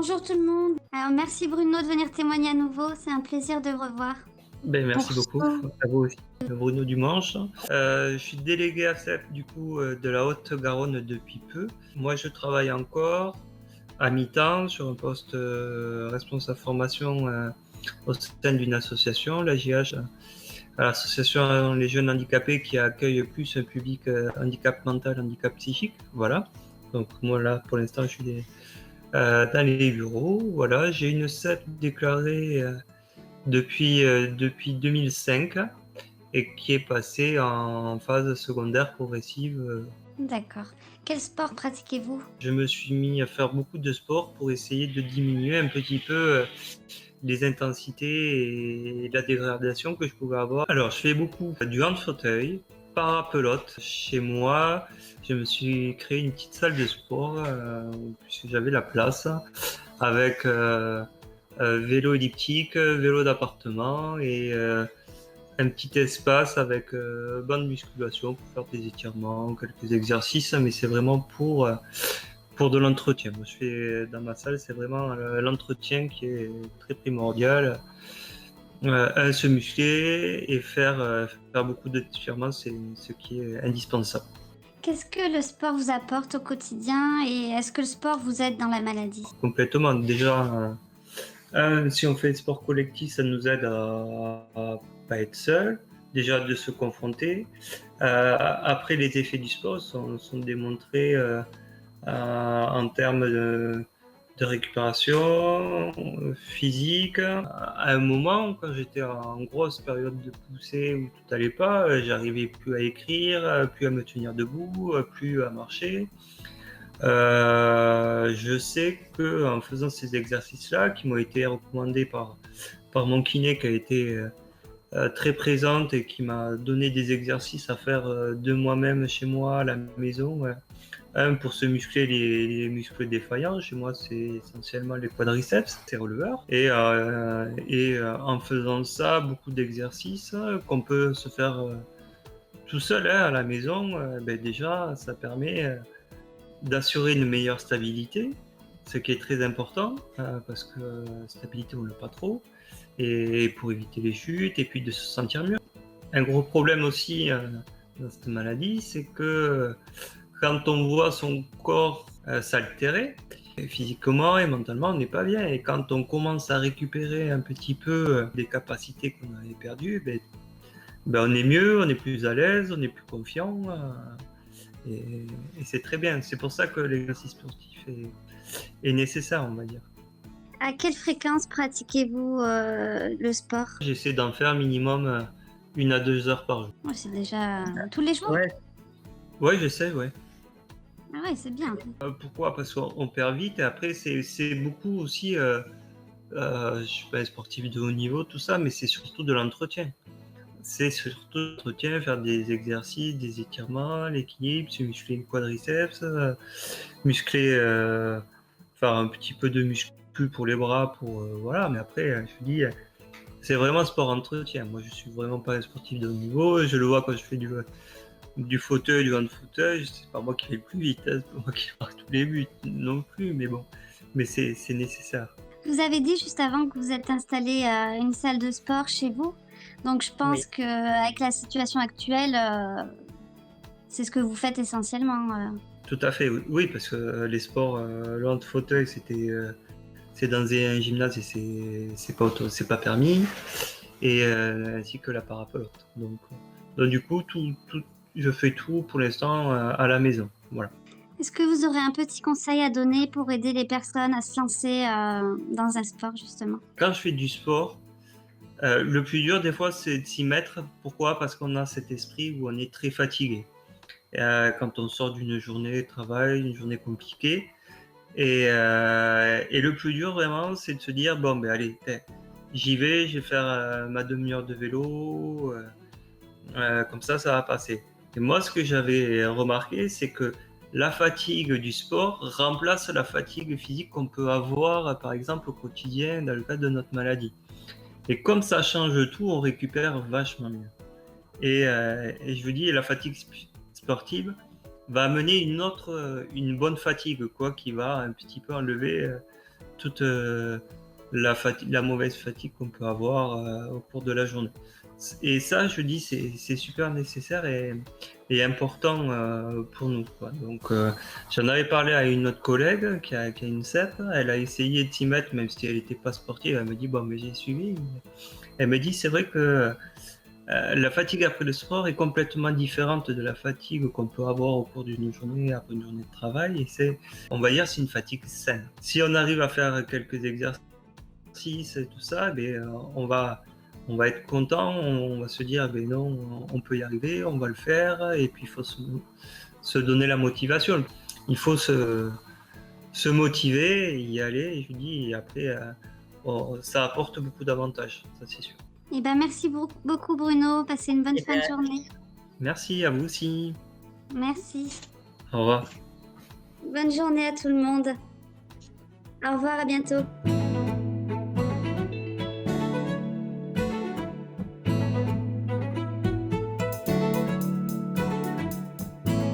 Bonjour tout le monde. Alors merci Bruno de venir témoigner à nouveau, c'est un plaisir de vous revoir. Ben, Pour merci ce beaucoup, à vous aussi. Bruno Dumanche. Je suis délégué AFCEP du coup de la Haute-Garonne depuis peu. Moi, je travaille encore à mi-temps sur un poste responsable formation au sein d'une association, l'AJH, l'association Les Jeunes Handicapés qui accueille plus un public handicap mental, handicap psychique. Voilà. Donc moi là, pour l'instant, je suis dans les bureaux. Voilà, j'ai une CEP déclarée depuis 2005 et qui est passé en phase secondaire progressive. D'accord. Quel sport pratiquez-vous? Je me suis mis à faire beaucoup de sport pour essayer de diminuer un petit peu les intensités et la dégradation que je pouvais avoir. Alors, je fais beaucoup du hand-fauteuil, para-pelote. Chez moi, je me suis créé une petite salle de sport puisque j'avais la place avec vélo elliptique, vélo d'appartement et un petit espace avec banc de musculation pour faire des étirements, quelques exercices, mais c'est vraiment pour de l'entretien. Moi, je fais dans ma salle, c'est vraiment l'entretien qui est très primordial. Se muscler et faire beaucoup d'étirements, c'est ce qui est indispensable. Qu'est-ce que le sport vous apporte au quotidien et est-ce que le sport vous aide dans la maladie? Complètement. Déjà, si on fait le sport collectif, ça nous aide à pas être seul, déjà de se confronter. Après, les effets du sport sont démontrés en termes de récupération physique. À un moment, quand j'étais en grosse période de poussée où tout allait pas, j'arrivais plus à écrire, plus à me tenir debout, plus à marcher. Je sais que en faisant ces exercices-là, qui m'ont été recommandés par mon kiné, qui a été très présente et qui m'a donné des exercices à faire de moi-même chez moi à la maison. Ouais. Un, pour se muscler les muscles défaillants, chez moi c'est essentiellement les quadriceps, les releveurs. Et en faisant ça, beaucoup d'exercices qu'on peut se faire tout seul à la maison, ben déjà ça permet d'assurer une meilleure stabilité, ce qui est très important, parce que stabilité on l'a pas trop, et pour éviter les chutes et puis de se sentir mieux. Un gros problème aussi dans cette maladie, c'est que quand on voit son corps s'altérer, physiquement et mentalement, on n'est pas bien. Et quand on commence à récupérer un petit peu des capacités qu'on avait perdues, on est mieux, on est plus à l'aise, on est plus confiant. Et, et c'est très bien. C'est pour ça que l'exercice sportif est nécessaire, on va dire. À quelle fréquence pratiquez-vous le sport? J'essaie d'en faire minimum 1 à 2 heures par jour. Oh, c'est déjà tous les jours? Ouais, ouais, j'essaie, ouais. Ah ouais, c'est bien. Pourquoi? Parce qu'on perd vite et après c'est beaucoup aussi, je suis pas un sportif de haut niveau, tout ça, mais c'est surtout de l'entretien. C'est surtout l'entretien, faire des exercices, des étirements, l'équilibre, se muscler le quadriceps, muscler, faire un petit peu de muscu pour les bras, voilà. Mais après, je vous dis, c'est vraiment un sport entretien. Moi, je suis vraiment pas un sportif de haut niveau. Je le vois quand je fais du fauteuil, du hand-fauteuil, c'est pas moi qui vais le plus vite, hein, c'est pas moi qui marque tous les buts non plus, mais bon, mais c'est nécessaire. Vous avez dit juste avant que vous êtes installé à une salle de sport chez vous. Donc je Oui, pense qu'avec la situation actuelle, c'est ce que vous faites essentiellement. tout à fait, oui, oui, parce que les sports, le hand-fauteuil, c'est dans un gymnase et c'est pas permis, et ainsi que la parapelote. Donc du coup, je fais tout pour l'instant à la maison, voilà. Est-ce que vous aurez un petit conseil à donner pour aider les personnes à se lancer, dans un sport justement? Quand je fais du sport, le plus dur des fois, c'est de s'y mettre. Pourquoi? Parce qu'on a cet esprit où on est très fatigué. Quand on sort d'une journée de travail, une journée compliquée. Et le plus dur vraiment, c'est de se dire, bon, ben allez, j'y vais, je vais faire ma demi-heure de vélo, comme ça va passer. Et moi, ce que j'avais remarqué, c'est que la fatigue du sport remplace la fatigue physique qu'on peut avoir, par exemple, au quotidien, dans le cadre de notre maladie. Et comme ça change tout, on récupère vachement mieux. Et je vous dis, la fatigue sportive va amener une bonne fatigue, quoi, qui va un petit peu enlever toute la mauvaise fatigue qu'on peut avoir au cours de la journée. Et ça, je dis, c'est super nécessaire et important pour nous, quoi. Donc, j'en avais parlé à une autre collègue qui a une CEP. Elle a essayé de s'y mettre, même si elle n'était pas sportive. Elle me dit, bon, mais j'ai suivi. Elle me dit, c'est vrai que la fatigue après le sport est complètement différente de la fatigue qu'on peut avoir au cours d'une journée, après une journée de travail. Et on va dire, c'est une fatigue saine. Si on arrive à faire quelques exercices et tout ça, on va être content, on va se dire, ben non, on peut y arriver, on va le faire. Et puis, il faut se donner la motivation. Il faut se motiver, y aller. Et je dis, et après, ça apporte beaucoup d'avantages, ça c'est sûr. Eh ben, merci beaucoup Bruno, passez une bonne fin de journée. Merci à vous aussi. Merci. Au revoir. Bonne journée à tout le monde. Au revoir, à bientôt.